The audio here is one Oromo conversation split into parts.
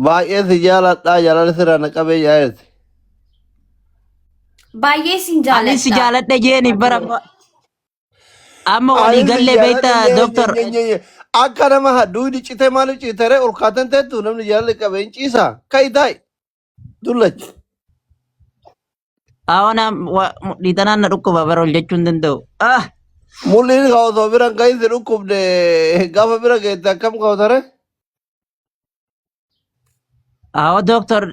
Baay'ee si jaaladha jaalala sirraa na qabee yaa'eeti. Baay'ee sin Ani si jaaladha. jaaladha jeeni bara amma walii Ani si gallee beekta jaaladha doktor akka nama hadduu citee maaliif citaree ol kaatan teettu namni jaalala qabeen ciisaa ka'i taa'i dullachi. awana dhiitanaan na dhukkuba bara ol jechuu hin danda'u. Mul'in ka osoo biran ka'iin si dhukkubde gaafa bira geette akkam ka'utare? Awo doktor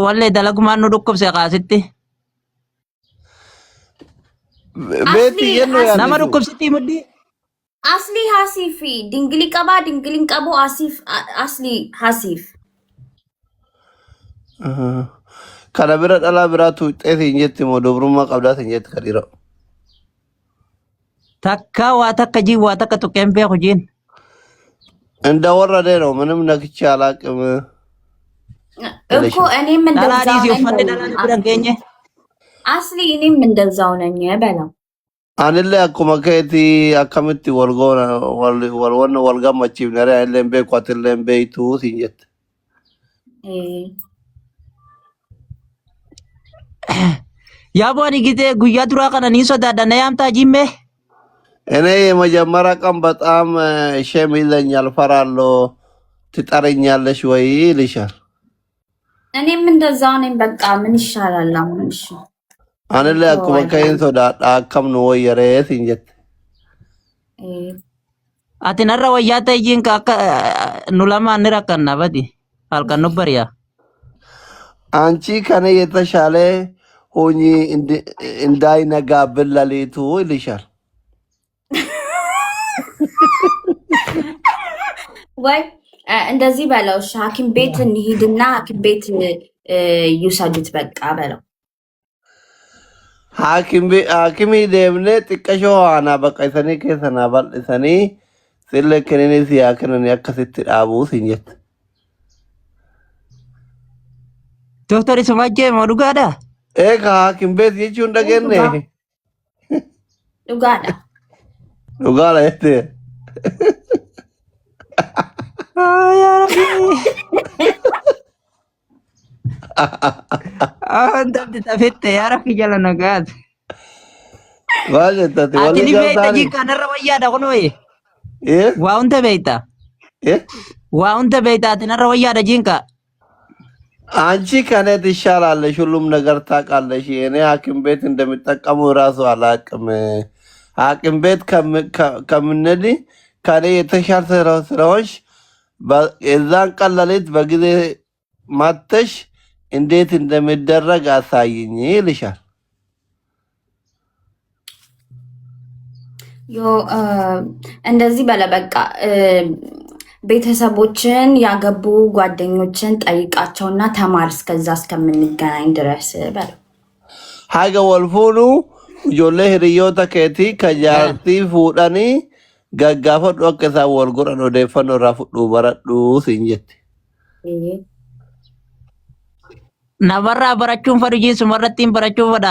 wallee dalagumaan nu dhukkubse kaasitti. Beetti yennu yaaddisu. Nama dhukkubsitti muddi. Asli Hasifi dingili qaba dingilin qabu asli Hasif. Kana bira dhalaa biraatu xeetii hin jetti moo dobrummaa qabdaati hin jetti kadhiira. Takka waa takka jii waa takka tuqqeen beeku jiin. እንደ ወረደ ነው ምንም ነክቼ አላቅም እኮ እኔም እንደዛው ዳላዲስ ነኝ። ይፈንድ ዳላዲ ብለን ገኘ አስሊ እኔም እንደዛው ነኝ በለው። አንለ አኩማ ከቲ አከምቲ ወልጎና ወልወነ ወልጋማቺፍ ነረ አይለን በቋትለን በይቱ ሲንጀት ያቦኒ ጊዜ ጉያ ዱራ ቀነኒ ሶዳዳ ነያምታ ጂሜ እኔ የመጀመሪያ ቀን በጣም ሸም ይለኛል፣ ፈራለሁ። ትጠረኛለሽ ወይ ይልሻል። እኔም እንደዛው ነኝ። በቃ ምን ይሻላል አሁን? እሺ አንለ አኩማ ከይን ሶዳዳ አከም ነው ወየሬት እንጀት አቲነራ ወያታ ይጂን ካካ ኑላማ ንራከና በዲ አልከኑ በሪያ አንቺ ከኔ የተሻለ ሆኚ እንዳይነጋብን ለሊቱ ይልሻል። ወይ እንደዚህ በለው። እሺ ሐኪም ቤት እንሂድና ሐኪም ቤት ይውሰዱት በቃ በለው። ሐኪም ደምነ ጥቀሾ ዋና በቃ ሰኔ ከሰና ባል ሰኔ ስለከኔ ሲያከነን ያከስት ዳቡ ሲንጀት ዶክተር ስማጄ ሞዱጋዳ ኤካ ሐኪም ቤት ይቹ እንደገነ ዱጋዳ ዱጋላ እቴ ያ ረቢ አንተ ተፈተ ያ ረቢ ጀለ ነጋት ዋጀት ተቲ አቲኒ ቤታ ጂካ ነረ ወያዳ ኮኖ ዋውንተ ቤታ ዋውንተ ቤታ አቲነረ ወያዳ ጂንካ አንቺ ከኔ ትሻላለሽ፣ ሁሉም ነገር ታውቃለሽ። እኔ ሐኪም ቤት እንደሚጠቀሙ ራሱ አላውቅም። ሐኪም ቤት ከምንሄድ ከኔ የተሻለ ስለሆንሽ የዛን ቀን ሌሊት በጊዜ መጥተሽ እንዴት እንደሚደረግ አሳይኝ ይልሻል። እንደዚህ በለ በቃ ቤተሰቦችን ያገቡ ጓደኞችን ጠይቃቸውና ተማር እስከዛ እስከምንገናኝ ድረስ በለው። ሀገ ወልፉኑ ጆሌ ህርዮታ ከቲ ከጃርቲ ፉዳኒ ገጋፈዱ አከሳ ወልጎረን ኦዴፈኖ ራፉዱ በረዱ ሲንጀት ነመራ በረቹን ፈርጂን ሱመረቲን በረቹን ፈዳ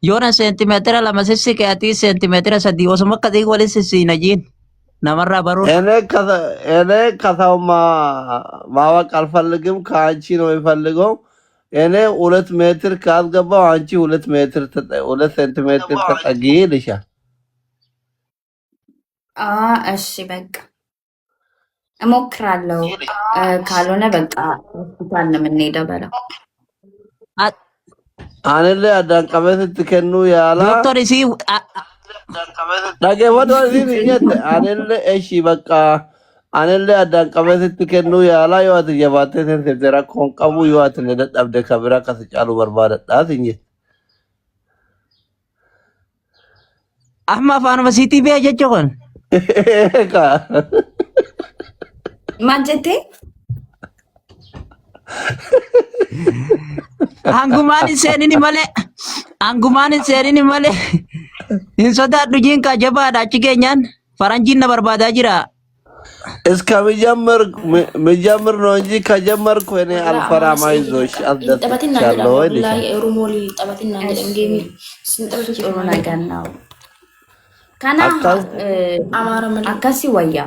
የሆነ ሴንቲሜትር ለመስሲ ከያቲ ሴንቲሜትር ሰዲ ወስመ ከዚ ወልስ ሲነጂን ነመራ በሩ እኔ ከሰው ማወቅ አልፈልግም፣ ከአንቺ ነው የሚፈልገው። እኔ 2 ሜትር ካስገባው አንቺ 2 ሴንቲሜትር ተጠጊ ይልሻል። እሺ በቃ እሞክራለሁ። ካልሆነ በቃ ሆስፒታል ነው የምንሄደው በለው። አንለ አዳንቀበት ትከኑ ያላ ዶክተር ሲ ዳገወዶ ሲኝት አንለ እሺ በቃ አንለ አዳንቀበት ትከኑ ያላ ይዋት የባተ ተንተራ ኮንቀቡ ይዋት እንደደብደ ከብራ ከስጫሉ በርባዳ ሲኝት አህማ ፋርማሲቲ ቢያጀጆን ካ ማጀቴ አንጉማን ሰኒኒ ማለ እንሶዳዱ ጂንካ ጀባዳ ችገኛን ፈረንጂና በርባዳ ጅራ እስከሚጀምር ነው እንጂ ከጀመርኩ እኔ አልፈራም። አይዞሽ አስደስቻለሁ። ላይ ሩሞሊ ጠበትና እንገሚ ስንጠብች ኦሮና ጋናው ካና አማራ አካሲ ወያ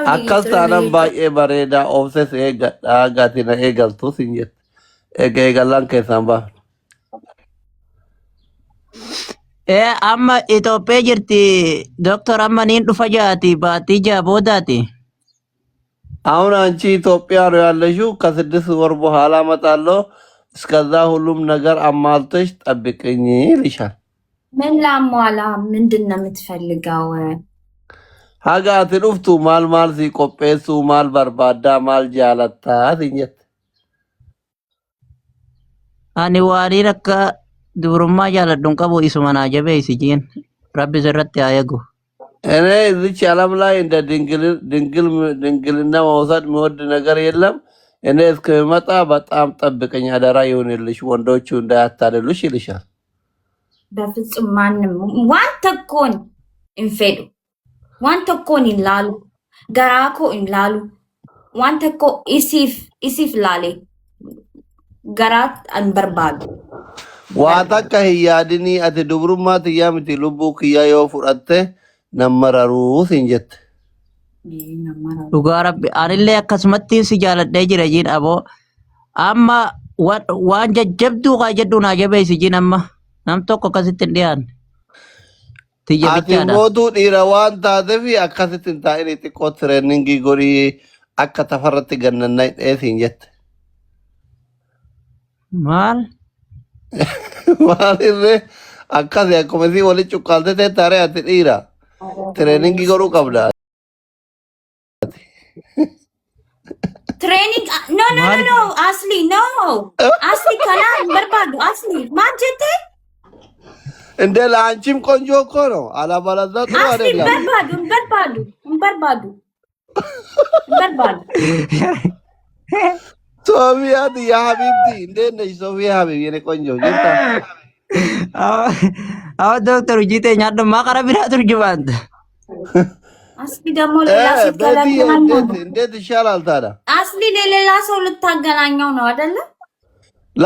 akkas taanaan baay'ee bareedaa oofses eeggadhaa gatina eegaltus hin jette. Eegallaan keessaan baafna. Amma Itoophiyaa jirti Doktor amma niin dhufa jaati baatii jaa boodaati. አሁን አንቺ ኢትዮጵያ ነው ያለሽው። ከ6 ወር በኋላ እመጣለሁ። እስከዛ ሁሉም ነገር አሟልተሽ ጠብቅኝ ይልሻል። ምን ላሟላ? ምንድን ነው የምትፈልገው? ሀጋት ዱፍቱ ማል ሲቆጴሱ ማል በርባዳ ማል ጃለታ ትኝት Ani waaniin akka dubrummaa jaaladhuun qabu isuma naa jabeessi jiin rabbi sirratti haa eegu. እኔ እዚች ዓለም ላይ እንደ ድንግልና መውሰድ የሚወድ ነገር የለም። እኔ እስከሚመጣ በጣም ጠብቀኝ አደራ ይሁንልሽ፣ ወንዶቹ እንዳያታልሉሽ ይልሻል። በፍጹም ማንም ዋንተኮን እንፌዱ ዋንተኮን ይላሉ ገራኮ ይላሉ ዋንተኮ ኢሲፍ ላሌ ገራት አንበርባሉ ዋታካ ህያድኒ አቲ ዱብሩማ ትያምቲ ሉቡ ክያ yoo fudhatte nammararuu sin jette. Dhugaa rabbi anillee akkasumatti si jaaladhee jira jiin aboo amma waan jajjabduu kaa jedhu naa jabeessi jiin amma nam tokko akkasitti hin dhiyaanne. Tiyya Ati bichaadha. mootuu dhiira waan taateef akkasitti hin taa'in xiqqoo tireeningii godhii akka tafarratti gannannaa hin dheesin jette. Maal? Maalirree akkasi akkuma isii walitti cuqqaaltee taaree ati dhiira tireeningii godhuu qabda. Training no asli no asli kana በርባዱ asli ማጀቴ እንደ ለአንቺም ቆንጆ እኮ ነው። አላባላዛ ጥሩ asli አይደለም። በርባዱ ሶፊያት የሀቢብቲ እንዴት ነሽ? ሶፊያ ሀቢብ የኔ ቆንጆ ጌታ Awa doktor hojii ta'e nyaadhu maa qara biraa turjumaanta. asli ደግሞ ሌላ ሴት ካላገናኘው እንዴት ይሻላል ታዲያ? asli ለሌላ ሰው ልታገናኘው ነው አይደለ? ላ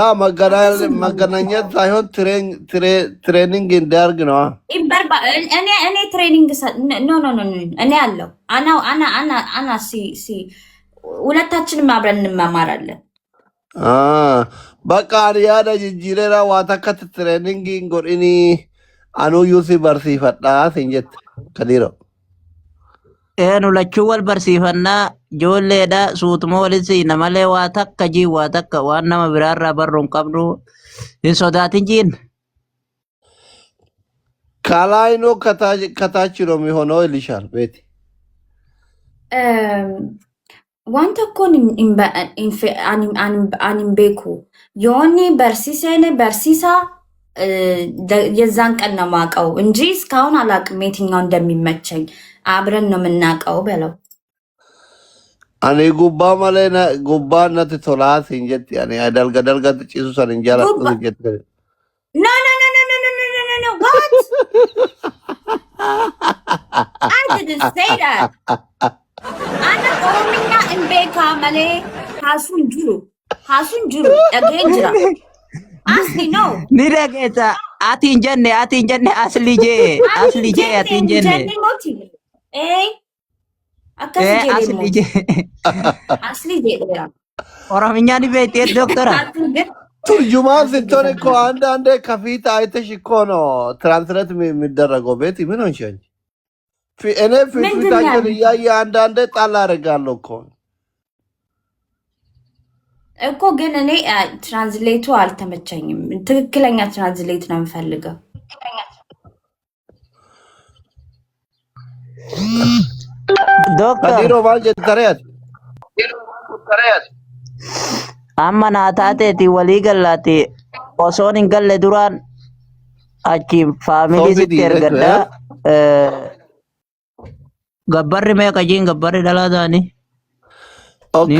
መገናኘት ሳይሆን ትሬኒንግ እንዲያርግ ነዋ። ይበርባ እኔ ትሬኒንግ ኖ እኔ አለው አና ሲ ሁለታችንም አብረን እንማማራለን። በቃ ያደ ጅጅሬራ ዋታከት ትሬኒንግ ጎድኒ አኑ ዩሲ በርሲፈዳ ሲንጀት ከዲሮ Nu lachuu wal barsiifannaa ijoolleedha suutuma waliin siina malee waa takka jii waa takka waan nama biraarraa barruun qabnu hin sodaatin jiin. ከላይ ነው ከታች ነው የሚሆነው ይልሻል ቤቲ። wanta kun anin beeku yoonni barsiisaa የዛን ቀን ነው የማውቀው እንጂ እስካሁን አላውቅም የትኛው እንደሚመቸኝ። አብረን ነው የምናውቀው በለው። አኔ ጉባ ማለና ጉባ እናት ቶላት እንጀት ያኔ አዳልጋ ጭሱ ሰን እንጀራ እንጀት no what I didn't say that ana ኦሮምኛ እንቤካ ማለ ሀሱን ጅሩ ደገንጅራ asli no Ni dhageessa ati hin jenne asli jee ati hin jenne. Asli jee. asli jedheera Oromiyaa ni beektee doktora. ቱርጁማን ስትሆን እኮ አንዳንዴ ከፊት አይተሽ እኮ ነው ትራንስሌት የሚደረገው። ቤቲ ምን ሆንሽ አንቺ? እኔ ፊታቸውን እያየ አንዳንዴ ጣል አደርጋለሁ እኮ እኮ ግን እኔ ትራንስሌቱ አልተመቸኝም። ትክክለኛ ትራንስሌት ነው የምፈልገው። Doktor ከዲሮ ማል ጀተሪያት amma naa taateeti walii gallaati osoon hin galle duraan achi faamilii sitti ergadhaa. Gabbarri meeqa jiin gabbarri dhalaa ta'anii. ኦኬ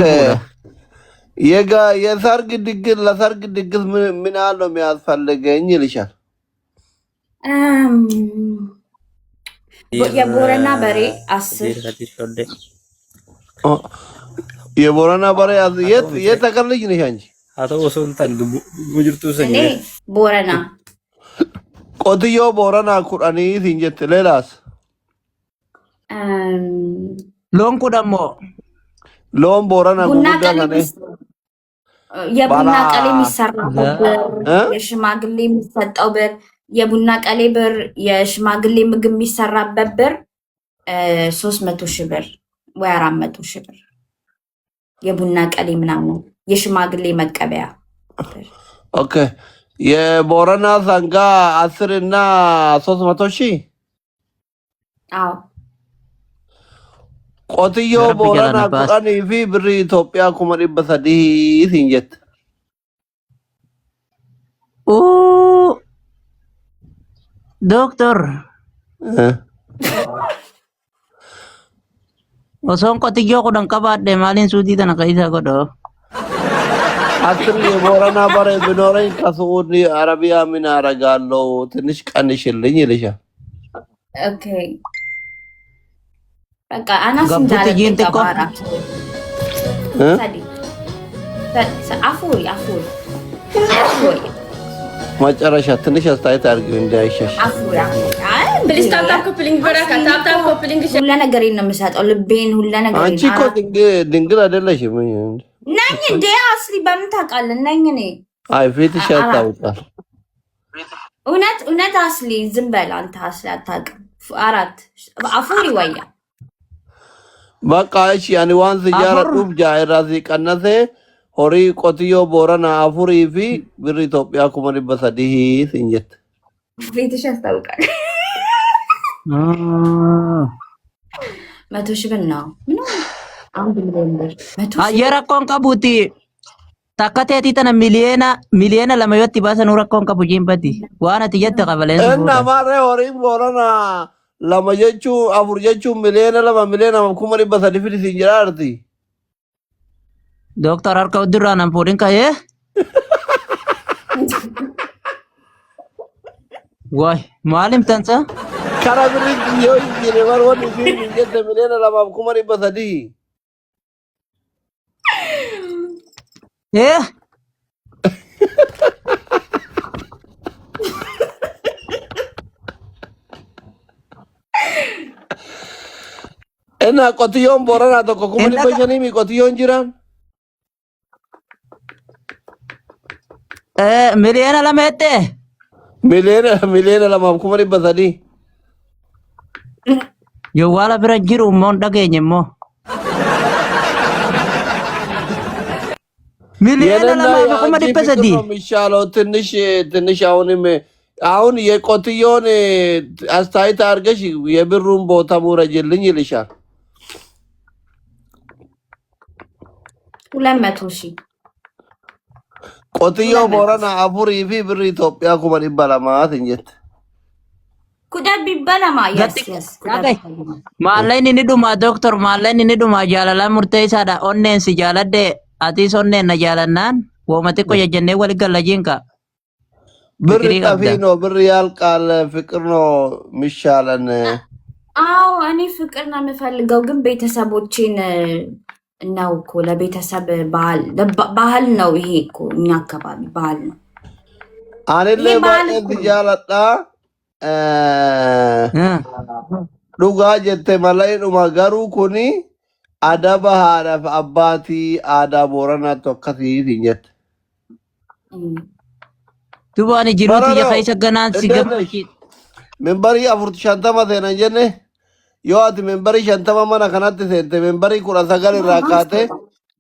የሰርግ ድግስ ለሰርግ ድግስ ምን ያህል ነው የሚያስፈልገኝ ይልሻል። የቦረና በሬ 10 የቦረና በሬ የት ሀገር ልጅ ነሽ አንቺ? እኔ ቦረና ቆትዮ ቦረና ኩራኒ ሲንጀት ሌላስ Loon kudhan moo? loon boorana ቡና guguddaa ቀሌ sane የቡና ቀሌ balaa የሚሰራበት ብር፣ eh? የሽማግሌ የሚሰጠው ብር፣ የቡና ቀሌ ብር፣ የሽማግሌ ምግብ የሚሰራበት ብር 300,000 ብር ወይ 400,000 ብር የቡና ቀሌ ምናምን የሽማግሌ መቀበያ ብር። Okay. የቦረና ሰንጋ 10 እና 300,000 አዎ ቆትዮ Garbi ቦረና jala nabas. kudhanii fi birri Itoophiyaa 300 siin jette. Doktor, Eh. osoo qotiyyoo kudhan qabaadhe maaliin suutii tana keessa godho? አስር የቦረና በሬ ቢኖረኝ ከስዑድ አረቢያ ምን አረጋለሁ? ትንሽ ቀንሽልኝ ይልሻል። ኦኬ በቃ አናስ Gabbuutti እንዳለ jiinti ko. ተባራት እ? ሰዲ አፉሪ አፉሪ አፉሪ መጨረሻ ትንሽ አስተያየት አድርጊው እንዳይሻሽ። አፉሪ አይ Please tap tap coupling baraka tap tap coupling ሁሉ ነገር ነው የምሰጠው ልቤን ሁሉ ነገር አንቺ እኮ ድንግል አይደለሽም። ነኝ እንዴ አስሊ በምን ታውቃለህ ነኝ እኔ አይ ፊትሽ ያስታውቃል። እውነት እውነት አስሊ ዝም በል አንተ አስሊ አታውቅም አራት አፉሪ ወያ በቃ እሺ ያኒ ዋን ዝያራ ዱብ ጃይራዚ ቀነሰ ሆሪ ቆትዮ ቦረና አፉሪ ፊ ብር ኢትዮጵያ ኩመን በሰዲህ ሲንጀት ቤትሽ ያስታውቃል 100,000 ብር ነው ምን 1 ሚሊዮን ብር 100,000 Ayyee rakkoon qabuuti. Takka teetii tana miliyeena lama yoo itti baasan rakkoon qabu jiimbati. Waan ati jette qabaleensi እና fuudha. ማረ ሆሪ ቦረና lama jechuun afur jechuun miliyoona kuman በሰዲ ፊት ሲንጀራርቲ Dooktar harka udurraa nan fuudhin ka'ee. Waay maalim tansa? kara birri yoo injine warwani fi injette miliyoona kuman በሰዲ Eh? እና ቆትዮን ቦረና tokko kuman Inna በሸኒሚ ቆትዮን jiran miliyeena lama jettee? miliyoona kuman በሰዲ Yoo waala bira jiru immoo hin dhageenye immoo. Miliyeena የኔና lamaa fi kuma የአንቺ dhibba ፍቅር sadii. ነው የሚሻለው። ትንሽ አሁን የቆትዮን አስተያየት አድርገሽ የብሩን ቦታ ውረጅልኝ ይልሻል። 200,000 ቆትዮ 200,000 ቦረና አፉሪ ፊ ብር ኢትዮጵያ ኩመን ይባላማት እንጀት ኩዳብ ቢበላማ Gatti yes dhagay. Maalleen inni dhuma doktor maalleen inni dhuma jaalalaan murteessaadha. Onneen si jaaladde atis onneen na jaalannaan wooma xiqqoo jajjannee wal galla jiinka. ብር Fikirii ጠፊ qabda. ነው፣ ብር ያልቃል። ፍቅር ነው የሚሻለን። አዎ እኔ ፍቅር ነው የምፈልገው ግን ቤተሰቦቼን ነው እኮ ለቤተሰብ ባህል ነው ይሄ እኮ እኛ አካባቢ ባህል ነው አንሌ ይሄ ባህል ባኤ እኮ ጃለጣ ዱጋ ጀቴ መላይ ዱማ ገሩ ኩኒ አደባ ሃዳፍ አባቲ አዳ ቦረና ቶከሲት እንጀት እም። Duuba ani jiruuti በረሮ jafa isa ganaan si እንዴት ነሽ? gammachiisa. ሜምበሪ አፉርት ሸንተማ ሴነን ጀኔ yoo ati membarii 50 mana kanatti seente membarii 19 irraa kaatee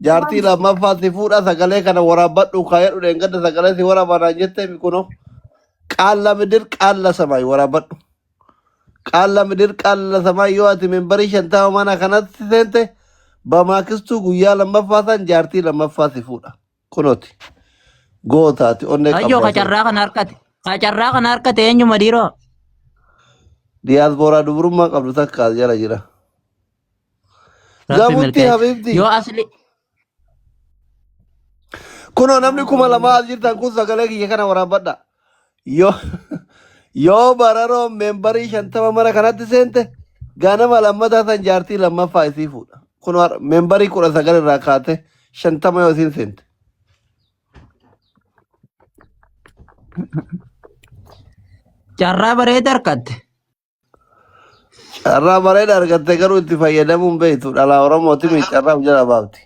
jaartii lammaffaa si fuudha sagalee kana waraabadhu kaayedhu dheengadda sagalee si waraabadhaan jettee kuno qaalla midir qaalla samaay waraabadhu qaalla midir qaalla samaay yoo ati membarii 50 mana kanatti seente bamaakistuu guyyaa lammaffaa san jaartii lammaffaa si fuudha kunooti gootaati onnee Ayyoo qabbaatu qacarraa kana harkate. Qacarraa kana harkate eenyuma dhiiroo? diyaasbooraa dubrummaa qabdu takka as jala jira Rabbi zabutti milkeessa. habiibti Yoo asli kuno namni 2,000 as jirtan kun sagalee kiyya kana waraabadha yoo yoo bararoo membarii 50 mana kanatti seente ganama lammataa san jaartii lammaffaa isii fuudha kun membarii 19 irraa kaate 50 yoo isiin seente carraa bareeda harkatte. Irraa bareeda argatte garuu itti fayyadamuun beektu dhala Oromooti miiccarraaf jala baafti.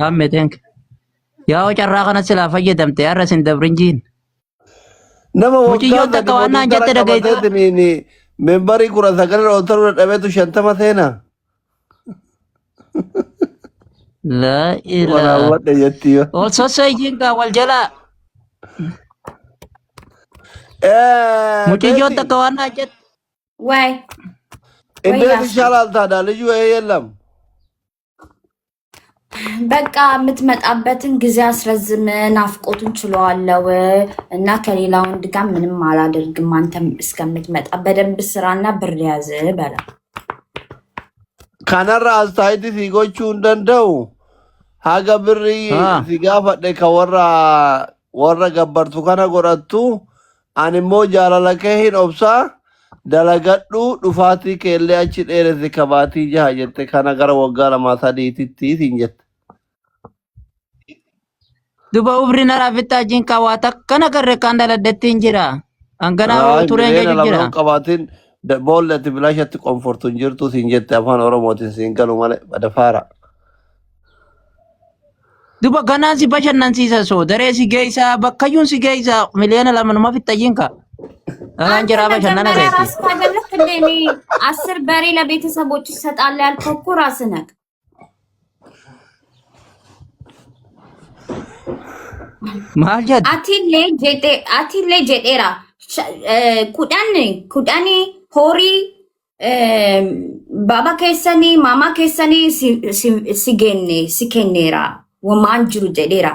Amme tenk. Yaa carraa kana silaa fayyadamte har'a sin dabrinjiin. Nama Mucayyoon waggaa takka gadi waan naan mootara jette dhaga'itu. qabateetiniin membarii 19 ol ta'uu dhabeetu 50 seenaa. La ilaa. Waraabadhe jetti yoo. Ol sossooyiin kaa wal jalaa. Mucayyoon Beeti takka waan naan jette. ወይ ወይ እንዴት ያሱ ይሻላል ታዲያ? ልጁ ይሄ የለም በቃ የምትመጣበትን ጊዜ አስረዝም፣ ናፍቆቱን ችለዋለው እና ከሌላ ወንድ ጋር ምንም አላደርግም አንተም እስከምትመጣ በደንብ ስራና ብር ያዝ በላ። ከነራ አስተያየት ሲጎቹ እንደንደው ሀገ ብሪ ሲጋፈደ ከወራ ወረ ገበርቱ ከነ ጎረቱ አንሞ ጃላለከሂን ኦብሳ ደለገዱ ዱፋቲ ከሌ አቺ ዴረሲ ከባቲ ጃ ጀተ ከነገረ ወጋ ለማታ ዲቲቲ ሲንጀት Duba ubri na rafita jin kawata kana karre kandala dettin jira. Angana turen እንግዲህ jeju jira. ለምን ቀባቲን ቦለት ብላሸት ኮምፎርቱን ጅርቱ ሲንጀት አፋን ኦሮሞቲን ሲንገሉ ማለ በደፋራ Duba ganaan si bashannansiisa so daree si geessa bakkayyuun si geessa miliyoona lama numa fitta jinka. Alaan አንተ jira bashannana መጀመሪያ keeti. ራስህ አይደለህ እንዴ? እኔ 10 በሬ ለቤተሰቦች ይሰጣል ያልከው እኮ ራስህ ነህ። Maal jedhu? Atiillee jedheera. Kudhani horii baba keessanii mama keessanii si kenneera. Wamaan jiru jedheera.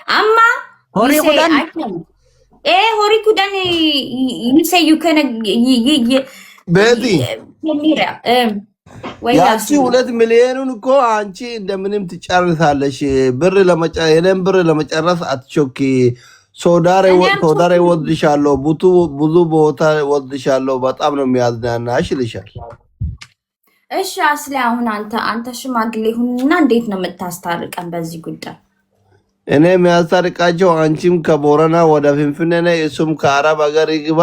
Amma Horii you say kudhan? I can. Horii kudhan you say you can ቤቲ kenneera. ወይ ያቺ ያሱ 2 ሚሊዮኑን እኮ አንቺ እንደምንም ትጨርሳለሽ። ብር የኔን ብር ለመጨረስ አትቾኪ። ሶዳሬ እኔም ሶዳሬ ወድሻለሁ፣ ብዙ ቦታ ወድሻለሁ፣ በጣም ነው የሚያዝናናሽ ይልሻል። እሺ አስሊ አሁን አንተ ሽማግሌ ሁንና እንዴት ነው የምታስታርቀን በዚህ ጉዳይ? እኔ የሚያስታርቃቸው አንቺም ከቦረና ወደ ፍንፍኔ ነይ፣ እሱም ከአረብ ሀገር ይግባ።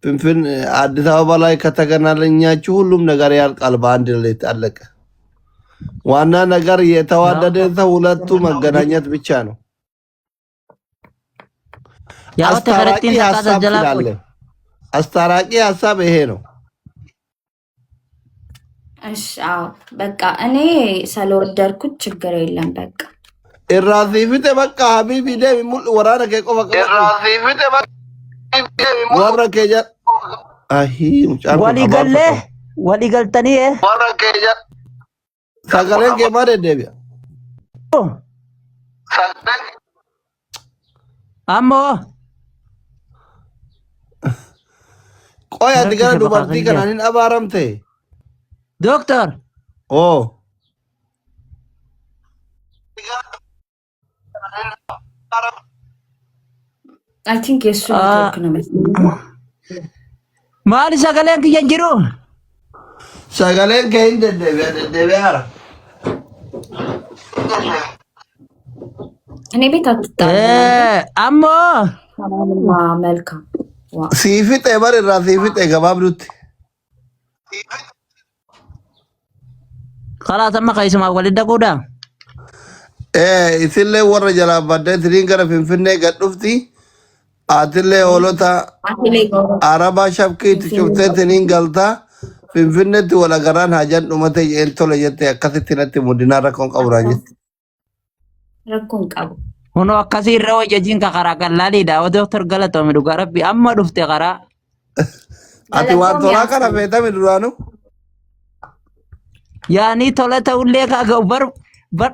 ፍንፍን አዲስ አበባ ላይ ከተገናኘኛችሁ ሁሉም ነገር ያልቃል። በአንድ ሌሊት አለቀ። ዋና ነገር የተዋደደ ሰው ሁለቱ መገናኘት ብቻ ነው። Yaa wata አስታራቂ garattiin takkaasa ሀሳብ jalaa ስላለ qoode. አስታራቂ ሀሳብ ይሄ ነው። እሺ አዎ በቃ እኔ ስለወደድኩት ችግር የለም በቃ ኢራሲፍቴ በቃ ሀቢቢ ደሚ ሙል ወራነ ከ ቆፈ ኢራሲፍቴ በቃ ወረ ከጀ አሂ ሙጫን Walii gallee walii galtanii ወረ ከጀ ሰገለን ከ ማደ ደቢያ ammoo ቆይ አቲ ገረ rakkise ዱበርቲ bakka ከናኒን አባረምቴ Doctor ኦ አይ ቲንክ የሱ ኔትወርክ ነው መሰለኝ maali sagaleen kiyyan jiru? ሰገለን ከይን ደደቢያ ደደቢያ እኔ ቤት አትጣሉ Ammoo መልካም ዋ ሲፍቴ በር ኢራሲፍቴ ገባብዱት khalaas amma keessumaa walitti dhaquudha. isillee warra jalaa baddee tiriin gara finfinnee gad dhufti. Atillee hoolota አትሌ arabaa shabkiitti cuftee tiriin galtaa. Finfinneetti wal agaraan hajaan dhumate jeen tole jette akkasitti natti mudinaa rakkoon qaburaan jette. ረኮን ቀቡ Kunoo akkasii irra hojjechiin ka karaa qallaaliidha. O Doctor Galatoomii dhugaa rabbi amma dhufte karaa. Ati waan tolaa kana feetame duraanu. Yaanii tola ta'ullee kaaga bar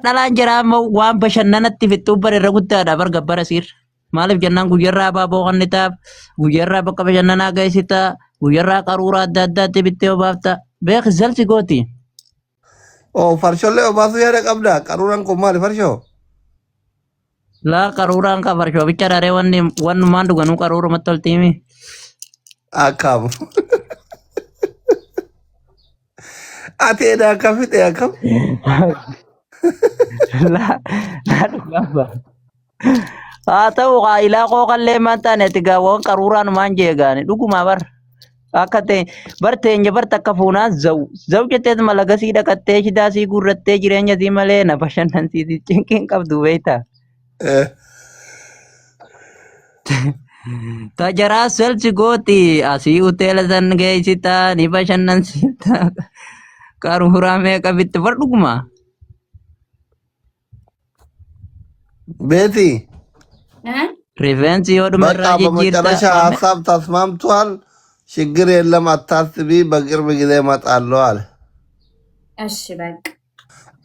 dhalaan jira ammoo waan bashannanatti fixxuu bare irra guddaadha bar gabbara siir. Maaliif jennaan guyyarraa baaboo qannitaaf guyyarraa bakka bashannanaa geessitaa guyyarraa qaruuraa adda addaatti bittee obaafta beeki zalsi gooti. Oo farshollee obaasuu yaada qabda. Qaruuraan kun maali farshoo? Laa qaruuraan ka farshoo bicha daree wannumaan dhuganuu qaruurumatti ol tiimi. Akkam. Ati edda akkam fixe akkam. Laa dhugaaba. Haa ta'u qaayilaa qooqallee maan taane itti gaawwan qaruuraan maan jeegaani dhuguma bar. Akkate barteenya bartakka fuunaa zau jetteet malagasii dhaqattee shidaasii guurrattee jireenya sii malee na bashannansiisi cinqiin qabdu beektaa. Tajaraa selchi gooti asii hoteela san geessitaa ni bashannansiiftaa qaruuraa meeqa bitti fardhuguma. ቤቲ Rifeensi yoo dhume በቃ irraa በመጨረሻ jijjiirtaa. ሀሳብ ተስማምቷል። ችግር የለም አታስቢ፣ በቅርብ ጊዜ እመጣለሁ አለ። እሺ በቃ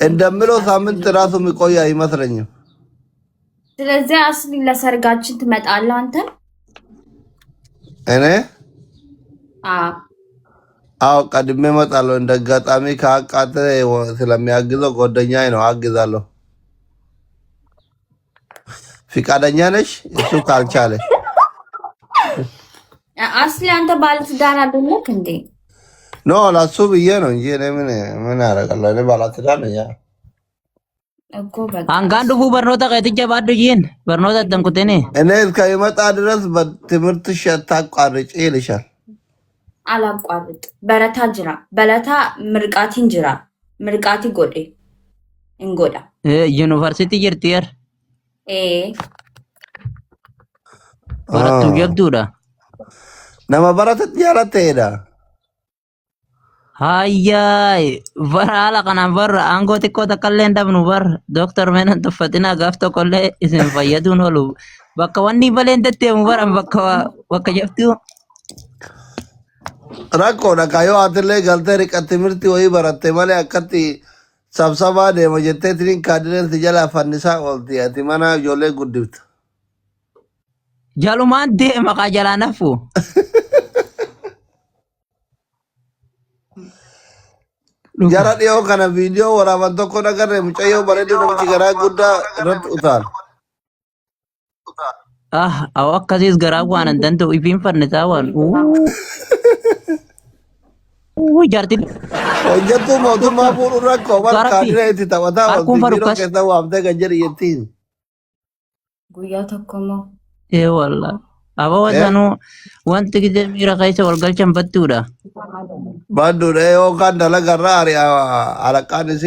እንደምለው ሳምንት ራሱ የሚቆይ አይመስለኝም። ስለዚህ አስሊ ለሰርጋችን ትመጣለህ አንተ? እኔ አዎ አዎ ቀድሜ እመጣለሁ። እንደ አጋጣሚ ከአቃተ ስለሚያግዘው ጓደኛዬ ነው፣ አግዛለሁ። ፍቃደኛ ነሽ? እሱ ካልቻለ አስሊ አንተ ባለትዳር አይደለህ እንዴ? ኖ ለሱ ብዬ ነው እንጂ እኔ ምን አደርጋለሁ? እኔ ባለትዳር ነኝ። እኮ በቃ Hangaan dhufuu barnoota keetii baadhu jiin barnoota addan kutini. እኔ እስከሚመጣ ድረስ በትምህርትሽ አታቋርጪ ይልሻል። አላቋርጥ በረታ ጅራ በለታ ምርቃቲን ጅራ ምርቃቲ ጎዴ እንጎዳ Yuunivarsiitii jirtiyer ኤ barattuu jabduudha. nama baratetti jaalatte jedha. Hayyaay bara haala kanaan barra aangoo xiqqoo takkallee hin dhabnu bar Dooktar Meenan Tuffatinaa gaaf tokkollee isin fayyaduun oolu bakka wanni balee hin deddeemu baran bakka jabduu. rakkoodha kaayoo atillee galtee riqa timirti wayii baratte malee akkatti sabsabaa deema jettee tiniin kaadineeti jalaa fannisaa oolti ati mana ijoollee guddifta. Jalumaan deema kaa jalaa nafu. jara dhiyoo kana viidiyoo waraaban tokko dhagarre mucayyoo bareedu namichi garaa guddaa irratti utaal. Awwa akkasiis garaa waan hin danda'u ifiin fannisaa waan. Jaartiin. hojjattuu mootummaa fuudhuun rakkoo bara Gaaratti. kaadineeti taphataa Harkuun oolti biiroo farukkas. keessa waamtee kan jedhi jettiin. ጉያ ተኮሞ Walla. Abaa wasanuu wanti gidee miira keessa wal galchan battuudha. Badduudha yookaan dalagarraa alaqqaanis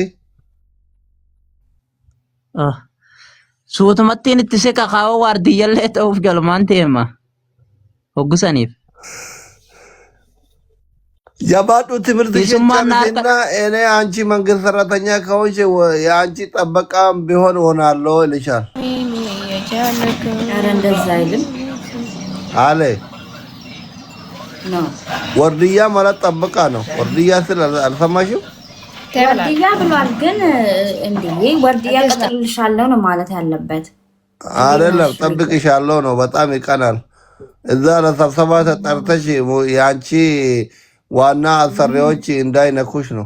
Suutumattiin itti siqa kaawwa waardiyyallee ta'uuf jalumaan teema. Hoggusaniif. jabaadhu ትምህርትሽን የሱማና ጨርሽና እኔ አንቺ መንግስት ሰራተኛ ከሆንሽ የአንቺ ጠበቃ ቢሆን ሆናለሁ ይልሻል ኧረ እንደዛ አይልም አለ። ነው ወርድያ ማለት ጠበቃ ነው። ወርድያ ስል አልሰማሽም? ወርድያ ብሏል። ግን እንዴ ወርድያ ቀጥልሻለሁ ነው ማለት ያለበት አይደለም ጠብቅሻለሁ ነው። በጣም ይቀናል። እዛ ለስብሰባ ተጠርተሽ የአንቺ ዋና አሰሪዎች እንዳይነኩሽ ነው።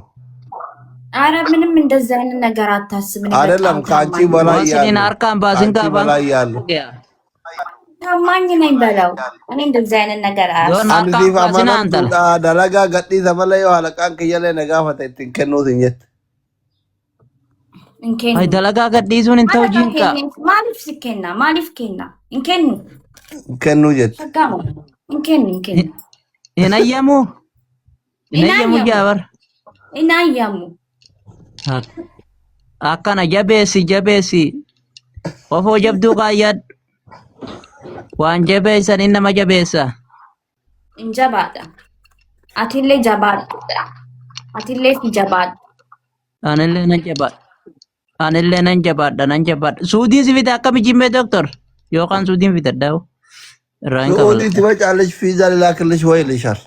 አረ ምንም እንደዛ አይነት ነገር አታስብ። እኔ አይደለም በጣም ከአንቺ ታማኝ በላይ Waasiniin ያሉ harkaan baasin ከአንቺ kaabaan. በላይ ያሉ ታማኝ ነኝ በለው። እኔ እንደዛ አይነት ነገር Yoon አያስብ። አንድ harkaan ሲፍ baasin antala. አማናቱudha dalagaa gadhiisa malee yoo halaqaan kiyyaalee nagaafate ittiin kennuutiin jette. እንኬን Ay dalagaa gadhiisuun hin ta'u jiinqa. ማሊፍ ሲኬና ማሊፍ ኬና እንኬን Kennuu jette. ሸጋሙ እንኬን እንኬን Hin ayyamu. Hin ayyamu jaabar. እናያሙ Akkana jabeessi. Ofoo jabduu kaayyad. Waan jabeessan inni nama jabeessa. እንጀባዳ አቲሌ ጀባዳ አቲሌ ፊጀባዳ Anillee nan jabaadha. Anillee nan jabaadha. Suudiin si fite akkami jimmee doktor? Yookaan suudiin fitadhaa? Irraa hin ሱዑዲ kabalata. ትመጫለሽ ቪዛ ልላክልሽ ወይ ይልሻል።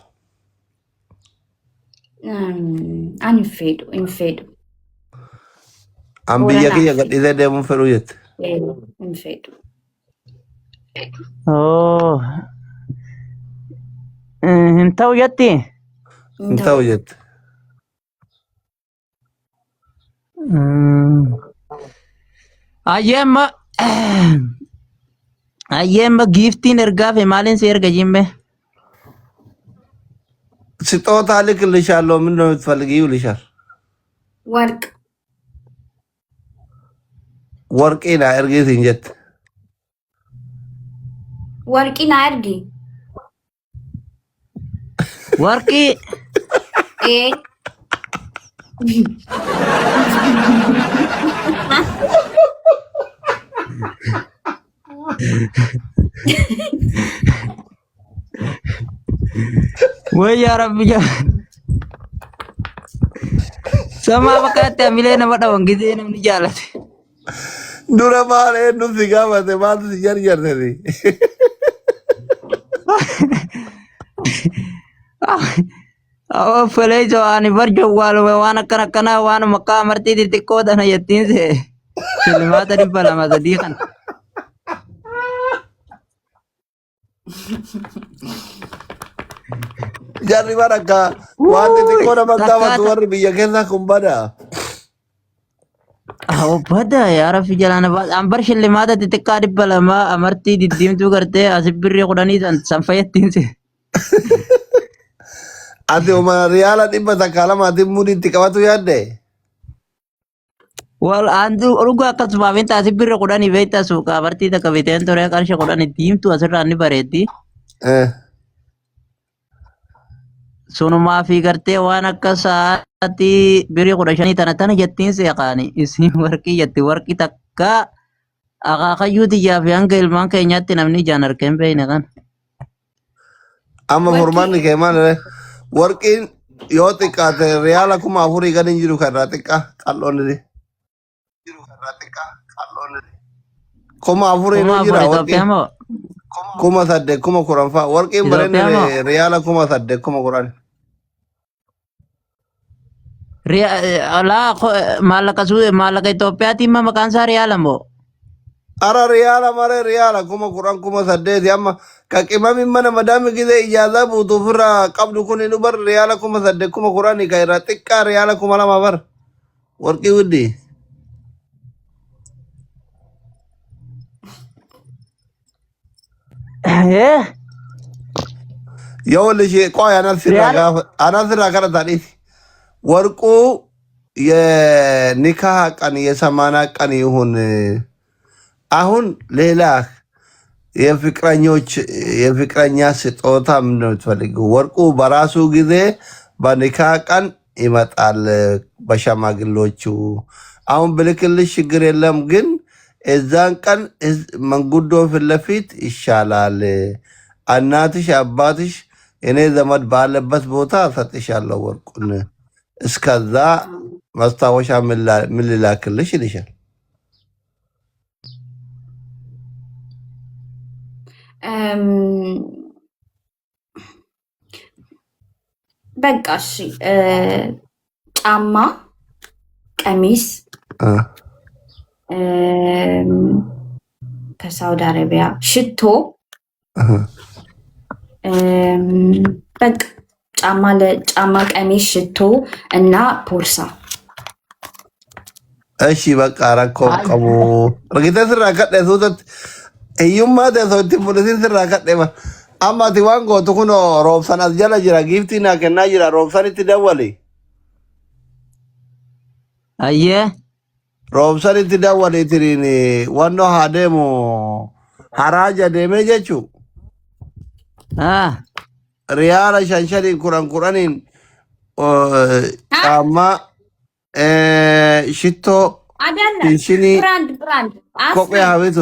አንፌዱ እንፌዱ An biyya kiyya gadhiisee deemuun fedhuu jette. እንፌዱ Oh. Hin ta'u jetti? Hin ta'u jette. Ayyeemma giiftiin ergaaf maaliin si erga jimme? ስጦታ ልክልሻለሁ ምን ነው የምትፈልጊው ይልሻል። ወርቅ ወርቄን አድርጌትኝ ጀት ወርቂን አያርጊ Warqii ee wayyaa rabbi sama fakkaatti hamilee nama dhawan gisee namni jaalate. Dura maal eenyu si gaafate maaltu si jarjarteti? Felee ani barjoo waan akkanaa waan maqaa amartii xixiqqoo tana jettiin see shillimaata 200 kan. Jarri bara akka waan xixiqqoo nama gaafatu warri biyya keessaa kun badaa. Bada yaa rabbi jalaan ambar shillimaata xixiqqaa 200 amartii diddiimtuu gartee asii birrii 10 san fayyattiin see. Ati uma riyaala 100 mudiitti qabatu yaadde? Wal antu dhugaa akkasumaa binta asii birrii 10 beektaa suuqa amartii takka biteen ture qarshii 10 diimtuu asirraa ni bareeddi. Sunumaa fi gartee waan akka sa'aatii birrii 15 tana jettiin seeqaani isin warqii jetti warqii takka akaakayyuu xiyyaa fi hanga ilmaan keenyaatti namni ijaan harkeen beeyne kan. Amma furmaanni kee maal? Warqiin yoo xiqqaate riyaala 4,000 gadi hin jiru karraa xiqqaa qal'oonni. 4,000 hin jira warqiin. 8,000 10,000 fa'aa warqiin bareedne riyaala 8,000 10,000. Maallaqa Itoophiyaatiin maqaan isaa riyaala moo? Ara riyaala malee riyaala 10,000 8,000 amma qaqimami mana madaami gisee ijaazaa buutuuf irraa qabdu kun nu bar riyaala 8,000 10,000 ka irraa xiqqaa riyaala 2,000 bar warqii wuddi. Yoo walli ishee qoy anasirraa kana taadhiif warquu የኒካህ ቀን የሰማና ቀን ይሁን አሁን ሌላ የፍቅረኛ ስጦታ ምን ነው የምትፈልገው? ወርቁ በራሱ ጊዜ በኒካህ ቀን ይመጣል በሸማግሎቹ። አሁን ብልክልሽ ችግር የለም፣ ግን እዛን ቀን መንጉዶ ፊት ለፊት ይሻላል። እናትሽ አባትሽ እኔ ዘመድ ባለበት ቦታ ሰጥሻለሁ ወርቁን። እስከዛ ማስታወሻ ምን ልላክልሽ ይልሻል። በቃ እሺ፣ ጫማ፣ ቀሚስ ከሳውዲ አረቢያ፣ ሽቶ በቃ ጫማ፣ ቀሚስ፣ ሽቶ እና ቦርሳ። እሺ በቃ ረኮብ ቀቡ ርግተ ስራ ከደ ሱተት እዩማ ደሶቲ ሙለሲን ስራ ከደ አማቲ ዋን ጎቱ ኩኖ ሮብሰን አስጀላ ጅራ ጊፍቲና ከና ጅራ ሮብሰን ትደወሊ አየ ሮብሰን ትደወሊ ትሪኒ ዋኖ ሃደሙ ሀራጀ ደሜ ጀቹ ሪያላ ሻንሸሪን ኩራን ጫማ ሽቶ ሽኒ ኮቆ ሀቤቱ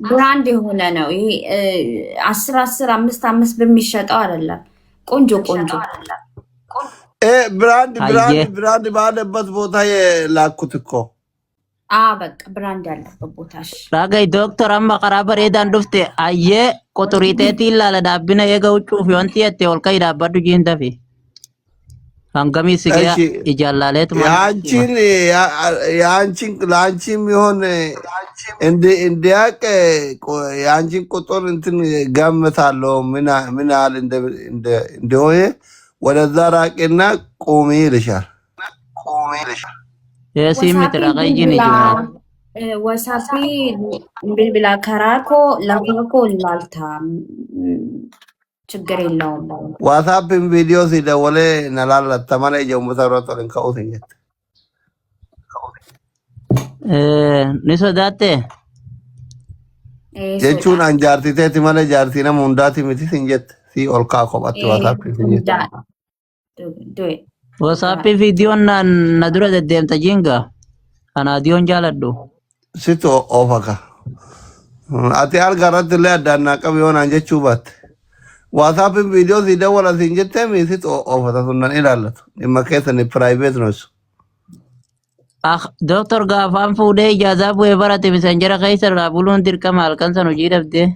ብራንድ የሆነ ነው ይሄ 10 5 በሚሸጠው አይደለም። ቆንጆ ብራንድ ባለበት ቦታ የላኩት እኮ በቃ ብራንድ ያለበት ቦታሽ ራጋይ ዶክተር አማ ቀራበር ኤዳን ዱፍቴ አየ ቆጥሪቴቲ ላለ ዳብነ የገውጩ ፊዮንቲ የቴ ወልከይ ዳባዱ ጂንተፊ አንገሚ ሲገያ ይጃላለት ያንቺን ላንቺም ይሆን እንዲያቅ ያንቺን ቁጥር እንትን ገምታለሁ ምን ያህል እንደሆነ ወደዛ ራቂና ቁሚ ይልሻል። የሲሚት ራቀይ ጂን ይጁና ወሳፊ ቢልቢላ ከራኮ ላኮ ላልታ ችግር የለውም። ዋትስአፕን ቪዲዮ ሲደወለ ነላላታ ማለ ጀሙተሮቶ ለንካው ሲኘት ንሶዳቴ jechuun an jaartiteeti malee jaartii nama hundaati miti sin jette si ol kaa kophatti WhatsApp fi Do it. Wasaappii viidiyoon na dura deddeemta jinga. Ana adiyoon jaaladhu. situ oofaka. Ati arga irratti illee addaan naa qabi yoo naan jechuu baatte. WhatsApp viidiyoo si dawwala siin jettee mi situ oofata sun nan ilaallatu. Dhimma keessan private nosu. Doktor gaafaan fuudhee ijaazaa bu'ee barate misenjera keessa irraa buluun dirqama halkan san hojii dhabdee.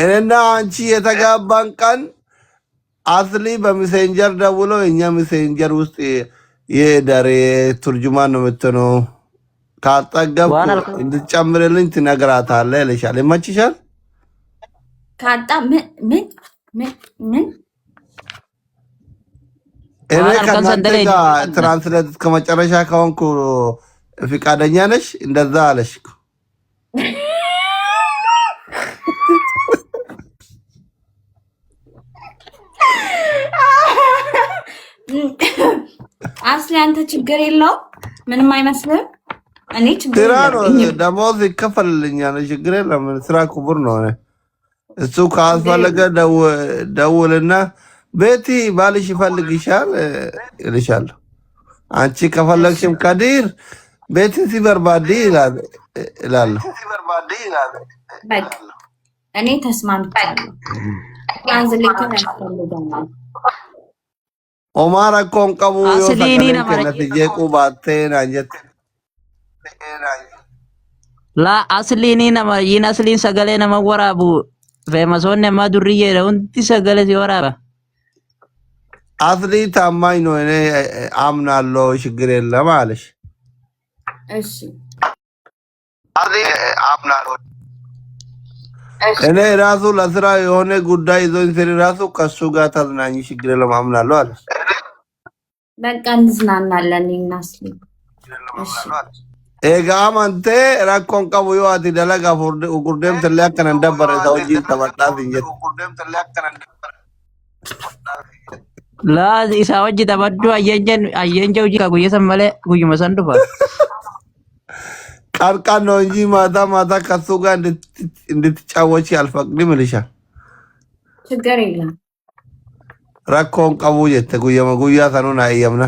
እኔና አንቺ የተጋባን ቀን አስሊ በሜሴንጀር ደውሎ እኛ ሜሴንጀር ውስጥ የዳሬ ቱርጁማን ነው የምትሆነው ካጠገብኩ እንድትጨምርልኝ ትነግራታለህ ይልሻል። ይመችሻል? ካጣ ምን እኔ ከእናንተ ጋር ትራንስሌት ከመጨረሻ ከሆንኩ ፍቃደኛ ነሽ? እንደዛ አለሽ። አስሊ አንተ ችግር የለውም ምንም አይመስልም። እኔ ችግር ስራ ነው የለብኝም። ደሞዝ ይከፈልልኛል። ችግር የለም። ስራ ክቡር ነው። እሱ ካስፈለገ ደውልና ቤቲ ባልሽ ይፈልግሻል እልሻለሁ። አንቺ ከፈለግሽም ከዲር ቤትን ሲበርባዲ እላለሁ። በቃ እኔ ተስማምቻለሁ። ትራንስሌተር ያስፈልገናል። ኦማር እኮን ቀቡ Asliin yoo nama kennate jeequu baattee naan jette. laa asliin nama yin asliin sagalee nama waraabu feemasoonni ammaa durriyyeedha hundi sagalee si waraaba. አስሊ ታማኝ ነው። እኔ አምናለሁ። ችግር የለም አለሽ። እሺ እኔ ራሱ ለስራ የሆነ ጉዳይ ይዞኝ ስሪ ራሱ ከሱ ጋር ተዝናኝ ችግር የለም አምናለሁ አለሽ። በቃ እንዝናናለን እኔና አስሊ። እሺ Egaa amantee rakkoon qabu yoo ati dalagaa gurdeemtallee akkana hin dabbarre isa wajjin taphadhaaf hin jettu. Laa isaa wajji taphadhu ayyeenja hojii ka guyya san malee guyyuma san dhufa. Qarqaan ነው እንጂ ማታ ማታ ከሱ ጋር እንድትጫወቺ አልፈቅድም ይልሻል። ችግር የለም። Rakkoon qabu jette guyyaa sanuun hayyamna.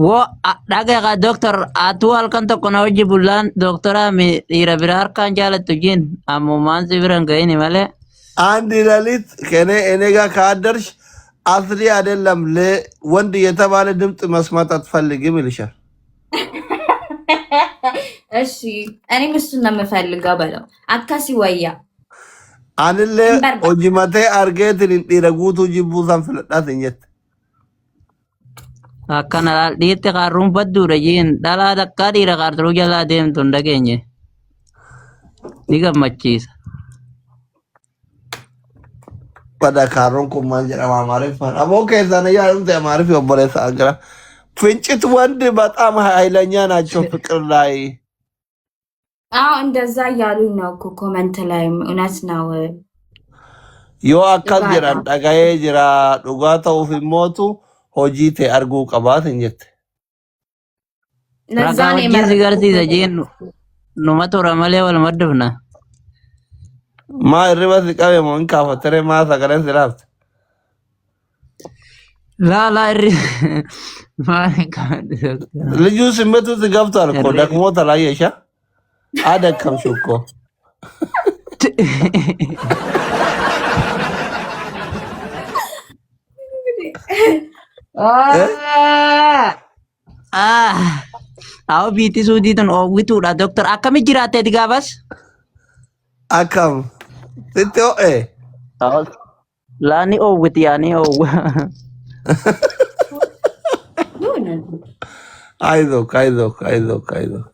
Wo dhagaa doktor atu halkan tokko na hojii bullaan doktora dhiira bira harkaan jaalattu jiin ammumaan si biran ga'ini malee. አንድ ሌሊት ከኔ እኔ ጋር ካደርሽ አስሊ አይደለም ወንድ የተባለ ድምፅ መስማት አትፈልግም ይልሻል። እሺ እኔም እሱን ነው የምፈልገው በለው። አካሲ ወያ አንለ ኦጂማቴ አርጌትን እንዲረጉቱ ጅቡሳን ፍለጣት እንጀት Akkana dhiitti qaarruun badduudha jiin dhalaa takkaa dhiira qaarturuu jalaa deemtu hin dhageenye. Ni gammachiisa. Pada karoon kun maal jedhama Amaariffaan. Ammoo keessaan yaadumte Amaariff obboleessa agira. ፍንጭት ወንድ በጣም ኃይለኛ ናቸው ፍቅር ላይ። አዎ እንደዛ እያሉኝ ነው እኮ ኮመንት ላይ። እውነት ነው። yoo akkas jedhan dhaga'ee jira dhugaa ta'uuf immootu hojii ta'e arguu qabaat hin jette. ለዛ Ragaa ነው wajjin si የመረጥኩት። garsiisa jiin numa tura malee wal maddufna. maa irriba si qabe moo hin kaafattere maa sagaleen si laafte. Laalaa irri maali qabadde ልጁ ስሜቱ si ገብቷል እኮ ደክሞታል አየሻ አደከምሽው እኮ Awo biitti suudiitun oowwituudha doktor akkami jiraatteeti gaafas? akkam sitti ho'e Laani oowwiti yaani oowwa. አይዞክ አይዞክ አይዞክ አይዞክ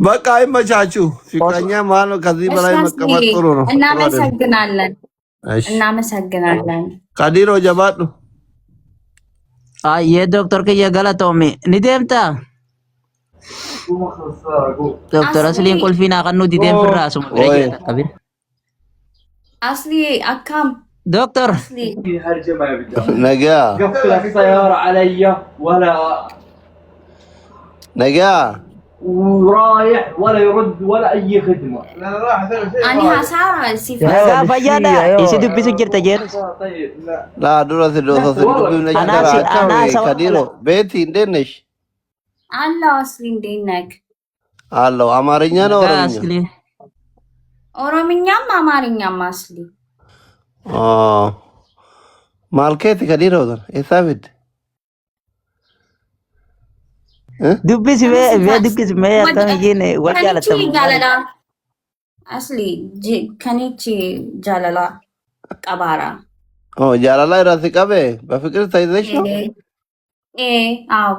በቃ አይመቻችሁ ፍቅረኛ መሀል ነው ከዚህ በላይ መቀመጥ ጥሩ ነው እናመሰግናለን። እሺ እናመሰግናለን። ከዲሮ ጀባዱ Ayyee doktor kiyya galatoomi ni deemtaa? Doktor Asliin kolfii naa kan nuti deemfirraa asuma bira Oye. jira qabin. አስሊ አካም Doktor አስሊ ነገ قفل السيارة علي ولا ነገ ورايح ولا يرد ولا اي خدمه. انا راح اسوي شيء أنا هسارة سيفا Nagaa fayyaadha. Isi dubbisu jirta jedhu. طيب لا لا دورة دوسة دبي أنا كديرو بيتي اندنش الله أصلي دينك አለው አማርኛ ነው Nagaa ኦሮምኛ asli. ኦሮምኛም አማርኛም አስሊ ማልኬት ከዲሮ ኤሳብድ Dubbisi bee dubbisi mee akkam isheen wal ከኒቺ jaalattamu. ጃለላ አስሊ ከኒቺ ጃለላ ቀባራ ጃላላ ራሲ ቀቤ በፍቅር ተይዘሽ ነው አዎ